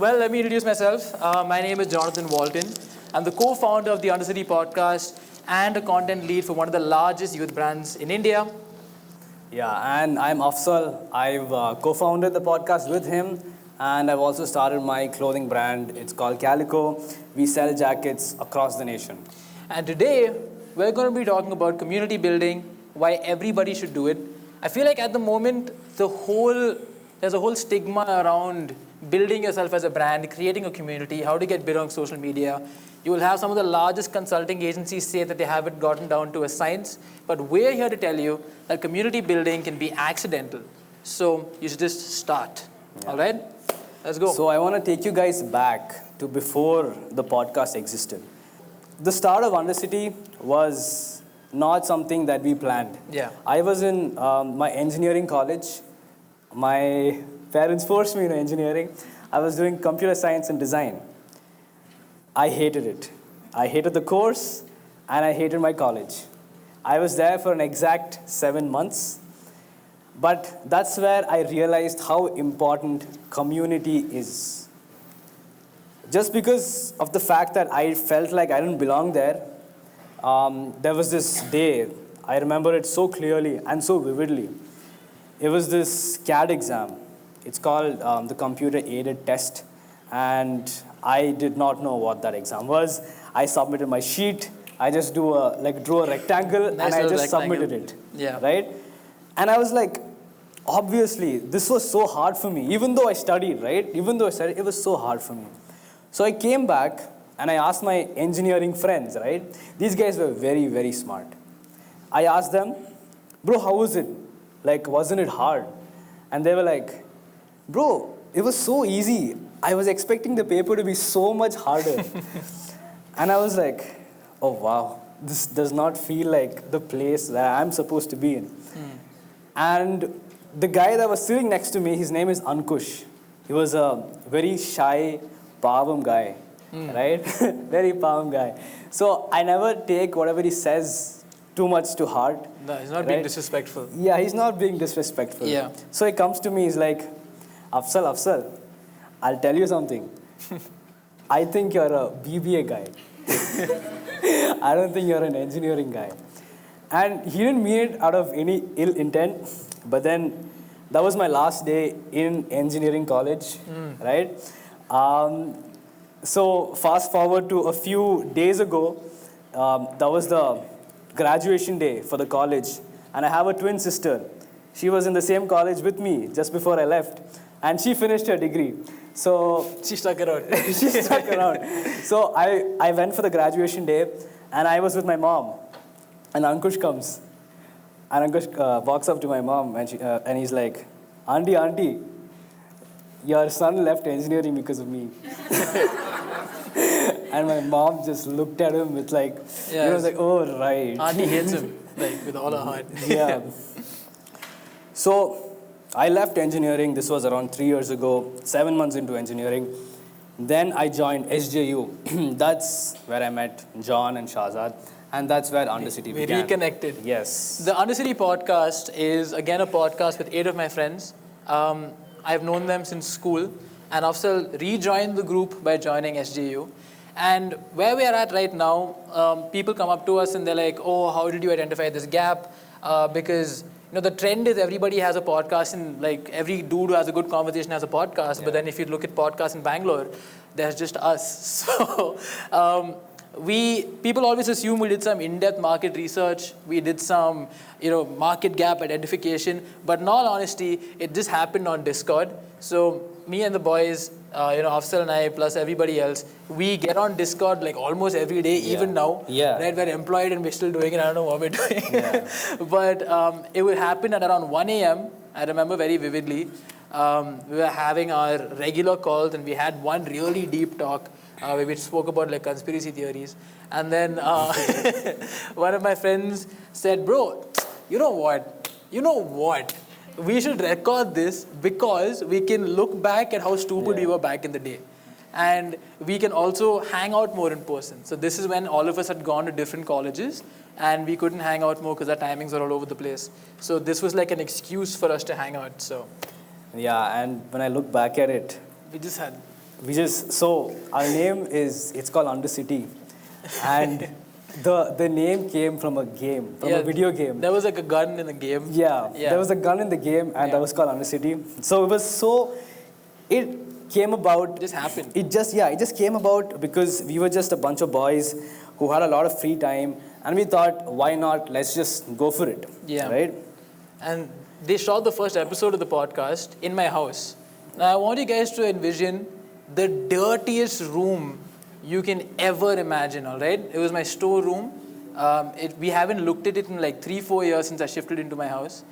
Well, let me introduce myself. My name is Jonathan Walton. I'm the co-founder of the Undercity podcast and a content lead for one of the largest youth brands in India. Yeah, and I'm Afsal. I've co-founded the podcast with him, and I've also started my clothing brand. It's called Calico. We sell jackets across the nation. And today, we're going to be talking about community building, why everybody should do it. I feel like at the moment, there's a whole stigma around building yourself as a brand, creating a community, how to get big on social media. You will have some of the largest consulting agencies say that they haven't gotten down to a science, but we're here to tell you that community building can be accidental. So you should just start. Yeah. All right? Let's go. So I want to take you guys back to before the podcast existed. The start of Undercity was not something that we planned. Yeah. I was in my engineering college. My parents forced me into engineering. I was doing computer science and design. I hated it. I hated the course and I hated my college. I was there for an exact 7 months. But that's where I realized how important community is. Just because of the fact that I felt like I didn't belong there, there was this day, I remember it so clearly and so vividly. It was this CAD exam. It's called the computer aided test. And I did not know what that exam was. I submitted my sheet. I just drew a rectangle nice, and I just rectangle. submitted it. Yeah. Right? And I was like, obviously, this was so hard for me. Even though I studied, right? It was so hard for me. So I came back and I asked my engineering friends, right? These guys were very, very smart. I asked them, bro, how was it? Like, wasn't it hard? And they were like, bro, it was so easy. I was expecting the paper to be so much harder. And I was like, oh, wow, this does not feel like the place that I'm supposed to be in. And the guy that was sitting next to me, his name is Ankush. He was a very shy, pavam guy, right? Very pavam guy. So I never take whatever he says too much to heart. No, he's not being disrespectful. Yeah, he's not being disrespectful. Yeah. So he comes to me, he's like, Afsal, I'll tell you something. I think you're a BBA guy. I don't think you're an engineering guy. And he didn't mean it out of any ill intent, but then that was my last day in engineering college, right? So fast forward to a few days ago, that was the graduation day for the college. And I have a twin sister. She was in the same college with me just before I left. And she finished her degree. So she stuck around. She stuck around. So I went for the graduation day and I was with my mom. And Ankush comes. And Ankush walks up to my mom and he's like, Auntie, your son left engineering because of me. And my mom just looked at him with like, like, oh, right. Auntie hates him, like with all her heart. Yeah. So I left engineering. This was around 3 years ago, 7 months into engineering. Then I joined SJU. That's where I met John and Shahzad. And that's where Undercity began. We reconnected. Yes. The Undercity podcast is, again, a podcast with 8 of my friends. I've known them since school. And Afsal rejoined the group by joining SJU. And where we are at right now, people come up to us and they're like, oh, how did you identify this gap? Because the trend is everybody has a podcast, and like every dude who has a good conversation has a podcast. Yeah. But then if you look at podcasts in Bangalore, there's just us. So people always assume we did some in-depth market research. We did some, market gap identification. But in all honesty, it just happened on Discord. So me and the boys, Afsal and I, plus everybody else, we get on Discord like almost every day, even now. Yeah. Right? We're employed and we're still doing it. I don't know what we're doing. Yeah. But it would happen at around 1 a.m. I remember very vividly. We were having our regular calls and we had one really deep talk where we spoke about like conspiracy theories. And then one of my friends said, bro, you know what? We should record this because we can look back at how stupid we were back in the day. And we can also hang out more in person. So this is when all of us had gone to different colleges and we couldn't hang out more because our timings were all over the place. So this was like an excuse for us to hang out. So yeah, and when I look back at it, we just had So our name it's called Undercity, and the name came from a game, from a video game. There was like a gun in the game. Yeah, there was a gun in the game, and that was called Undercity. So it came about. It just happened. It just came about because we were just a bunch of boys who had a lot of free time, and we thought, why not? Let's just go for it. Yeah. Right. And they shot the first episode of the podcast in my house. Now I want you guys to envision the dirtiest room you can ever imagine, all right? It was my storeroom. We haven't looked at it in like 3-4 years since I shifted into my house.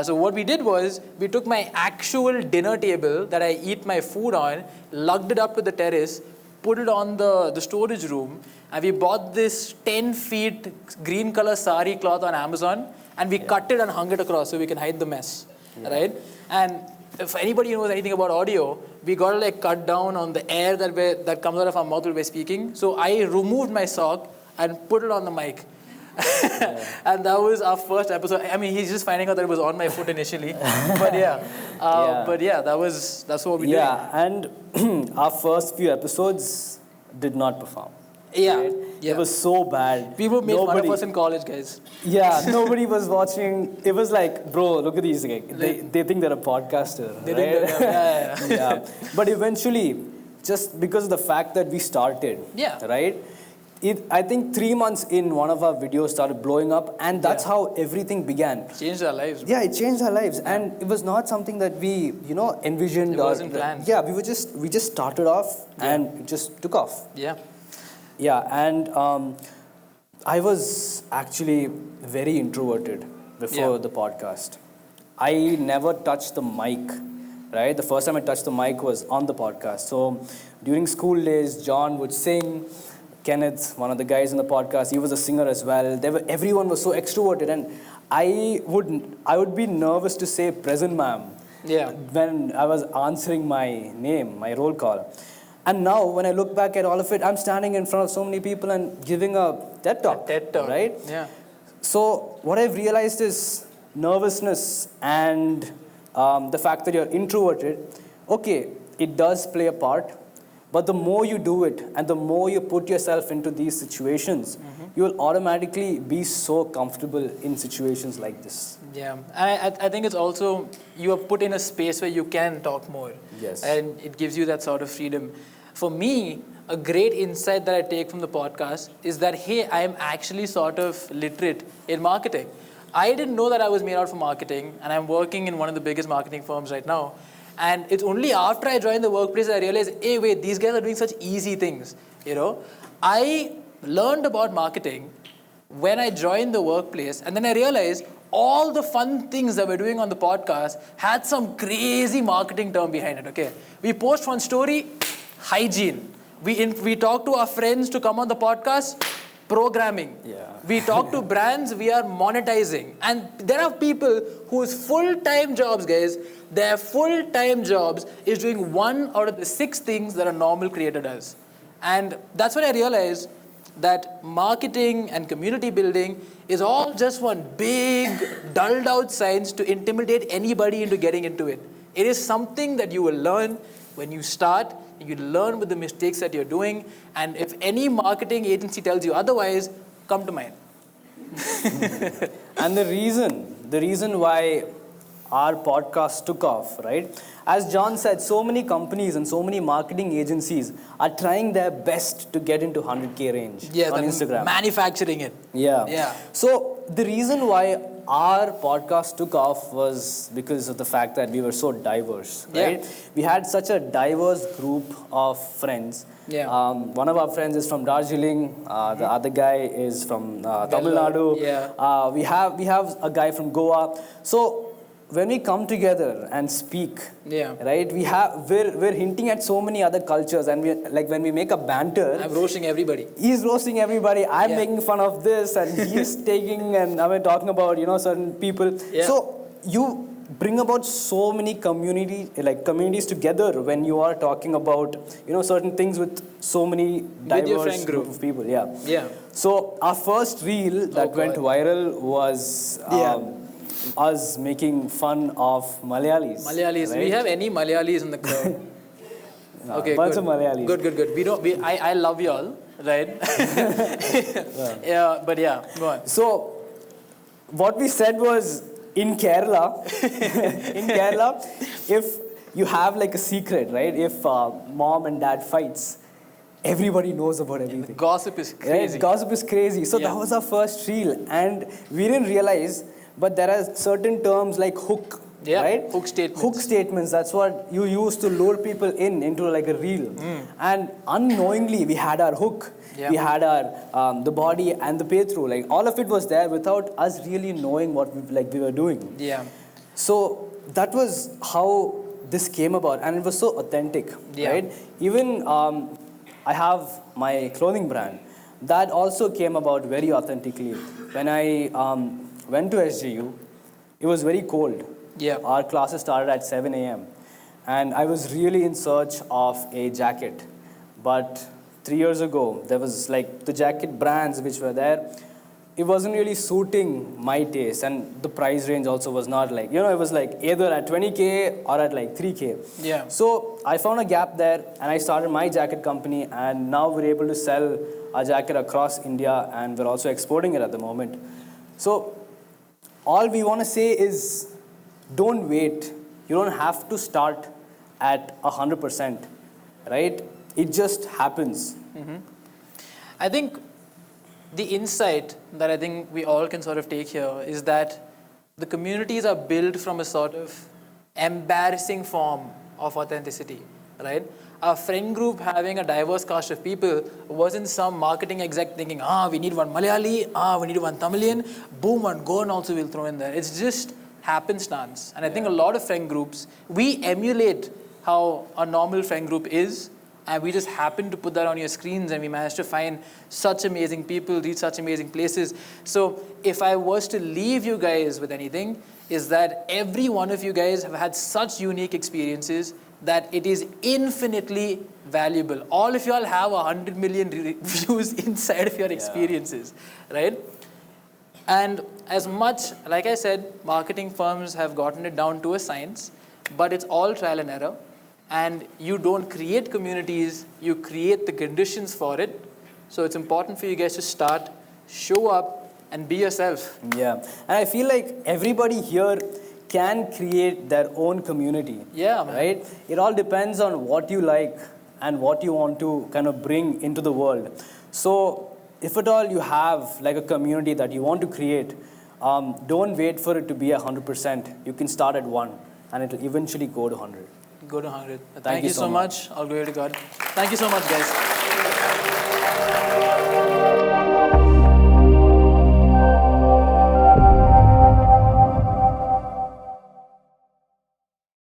So what we did was, we took my actual dinner table that I eat my food on, lugged it up to the terrace, put it on the storage room, and we bought this 10 feet green color sari cloth on Amazon, and we cut it and hung it across so we can hide the mess, right? And if anybody knows anything about audio, we got to like cut down on the air that comes out of our mouth while we're speaking. So I removed my sock and put it on the mic. And that was our first episode. I mean, he's just finding out that it was on my foot initially. But that's what we did. Yeah, and our first few episodes did not perform. Yeah. Right? Yeah. It was so bad. People made fun of us in college, guys. Yeah, nobody was watching. It was like, bro, look at these guys. They think they're a podcaster. They right? think they're, Yeah. But eventually, just because of the fact that we started, right? I think 3 months in, one of our videos started blowing up, and that's how everything began. Changed our lives. Bro. Yeah, it changed our lives, and it was not something that we, envisioned. It wasn't planned. Yeah, we just started off, and it just took off. Yeah. Yeah, and I was actually very introverted before the podcast. I never touched the mic, right? The first time I touched the mic was on the podcast. So during school days, John would sing. Kenneth, one of the guys in the podcast, he was a singer as well. Everyone was so extroverted, and I would be nervous to say present ma'am when I was answering my name, my roll call. And now, when I look back at all of it, I'm standing in front of so many people and giving a TED Talk. Right? Yeah. So, what I've realized is nervousness and the fact that you're introverted, okay, it does play a part. But the more you do it and the more you put yourself into these situations, you will automatically be so comfortable in situations like this. Yeah, I think it's also, you are put in a space where you can talk more. Yes. And it gives you that sort of freedom. For me, a great insight that I take from the podcast is that, hey, I am actually sort of literate in marketing. I didn't know that I was made out for marketing, and I'm working in one of the biggest marketing firms right now. And it's only after I joined the workplace that I realized, hey, wait, these guys are doing such easy things. I learned about marketing when I joined the workplace, and then I realized all the fun things that we're doing on the podcast had some crazy marketing term behind it, okay? We post one story, hygiene. We talk to our friends to come on the podcast, programming. Yeah. We talk to brands, we are monetizing. And there are people whose full-time jobs, guys, their full-time jobs is doing one out of the 6 things that a normal creator does. And that's when I realized that marketing and community building is all just one big, dulled out science to intimidate anybody into getting into it. It is something that you will learn when you start. You learn with the mistakes that you're doing. And if any marketing agency tells you otherwise, come to mine. And the reason why our podcast took off, right? As John said, so many companies and so many marketing agencies are trying their best to get into 100K range on Instagram. Manufacturing it. Yeah. So the reason why our podcast took off was because of the fact that we were so diverse, right? Yeah. We had such a diverse group of friends. Yeah. One of our friends is from Darjeeling. The other guy is from Tamil Nadu. Yeah. We have a guy from Goa. So when we come together and speak, right, we're hinting at so many other cultures, and when we make a banter, I'm roasting everybody. He's roasting everybody. I'm making fun of this, and he's taking and talking about certain people. Yeah. So you bring about so many communities together when you are talking about certain things with so many diverse group of people. Yeah. So our first reel that went viral was us making fun of Malayalis. Right? We have any Malayalis in the crowd? Okay, bunch good. of Malayalis. Good. I love y'all, right? Yeah, but yeah, go on. So, what we said was in Kerala, if you have like a secret, right? If mom and dad fights, everybody knows about everything. Gossip is crazy. Right? Gossip is crazy. So Yeah. that was our first reel, and we didn't realize, but there are certain terms like hook. Yeah, Right? hook statements. Hook statements, that's what you use to lure people into like a reel. And unknowingly, we had our hook. Yeah. We had our the body and the pay through. Like all of it was there without us really knowing what we were doing. Yeah. So that was how this came about, and it was so authentic, Yeah. right? Even I have my clothing brand that also came about very authentically. When I went to SGU, it was very cold. Yeah. Our classes started at 7 a.m. and I was really in search of a jacket. But 3 years ago, there was like the jacket brands which were there. It wasn't really suiting my taste, and the price range also was not like, it was like either at 20K or at like 3K. Yeah. So I found a gap there and I started my jacket company, and now we're able to sell our jacket across India, and we're also exporting it at the moment. So all we want to say is, don't wait. You don't have to start at 100%, right? It just happens. I think the insight that I think we all can sort of take here is that the communities are built from a sort of embarrassing form of authenticity, right? Our friend group having a diverse cast of people wasn't some marketing exec thinking, we need one Malayali, we need one Tamilian, boom, one Goan also we'll throw in there. It's just happenstance. And I think a lot of friend groups, we emulate how a normal friend group is, and we just happen to put that on your screens, and we managed to find such amazing people, reach such amazing places. So if I was to leave you guys with anything, is that every one of you guys have had such unique experiences that it is infinitely valuable. All of y'all have 100 million views inside of your experiences, right? And as much, like I said, marketing firms have gotten it down to a science, but it's all trial and error. And you don't create communities, you create the conditions for it. So it's important for you guys to start, show up, and be yourself. Yeah. And I feel like everybody here can create their own community. Yeah, man. Right? It all depends on what you like and what you want to kind of bring into the world. So if at all you have like a community that you want to create, don't wait for it to be 100%. You can start at 1 and it will eventually go to 100. Go to 100. Thank you so so much. All glory to God. Thank you so much, guys.